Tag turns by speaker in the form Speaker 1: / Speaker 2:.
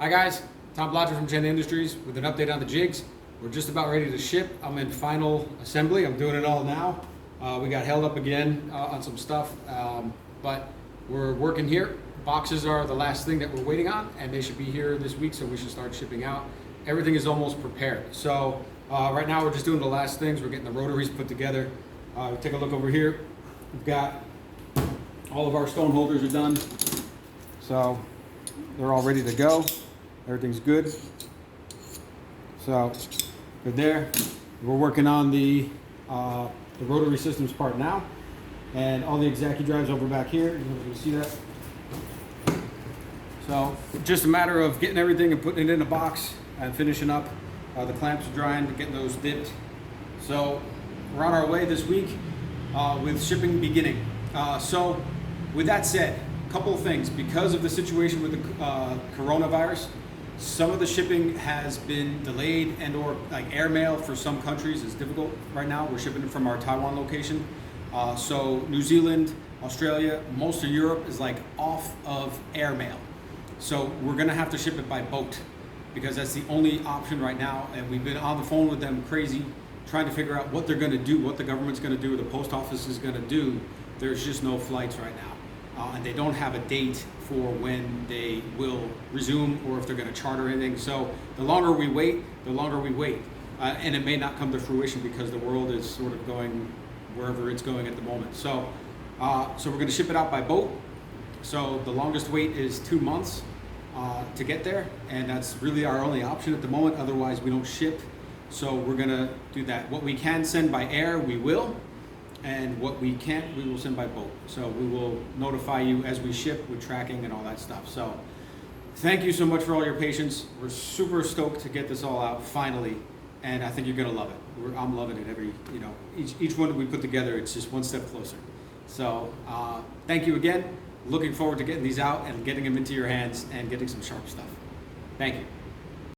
Speaker 1: Hi guys, Tom Blotcher from Jende Industries with an update on the jigs. We're just about ready to ship. I'm in final assembly. I'm doing it all now. We got held up again on some stuff, but we're working here. Boxes are the last thing that we're waiting on, and they should be here this week, so we should start shipping out. Everything is almost prepared. So right now we're just doing the last things. We're getting the rotaries put together. Take a look over here. We've got all of our stone holders are done. So they're all ready to go. Everything's good. So good there. We're working on the rotary systems part now, and all the Exacti drives over back here. You can see that. So just a matter of getting everything and putting it in a box and finishing up. The clamps are drying, getting those dipped. So we're on our way this week with shipping beginning. So with that said, a couple of things. Because of the situation with the coronavirus, some of the shipping has been delayed, and or like airmail for some countries is difficult right now. We're shipping it from our Taiwan location. So New Zealand, Australia, most of Europe is like off of airmail. So we're gonna have to ship it by boat because that's the only option right now. And we've been on the phone with them crazy, trying to figure out what they're gonna do, what the government's gonna do, the post office is gonna do. There's just no flights right now. And they don't have a date for when they will resume or if they're going to charter anything. So the longer we wait, the longer we wait. And it may not come to fruition because the world is sort of going wherever it's going at the moment. So, so we're going to ship it out by boat. So the longest wait is 2 months to get there. And that's really our only option at the moment. Otherwise, we don't ship. So we're going to do that. What we can send by air, we will. And what we can't, we will send by boat. So we will notify you as we ship with tracking and all that stuff. So thank you so much for all your patience. We're super stoked to get this all out finally, and I think you're gonna love it. I'm loving it every, each one that we put together, it's just one step closer. So thank you again. Looking forward to getting these out and getting them into your hands and getting some sharp stuff. Thank you.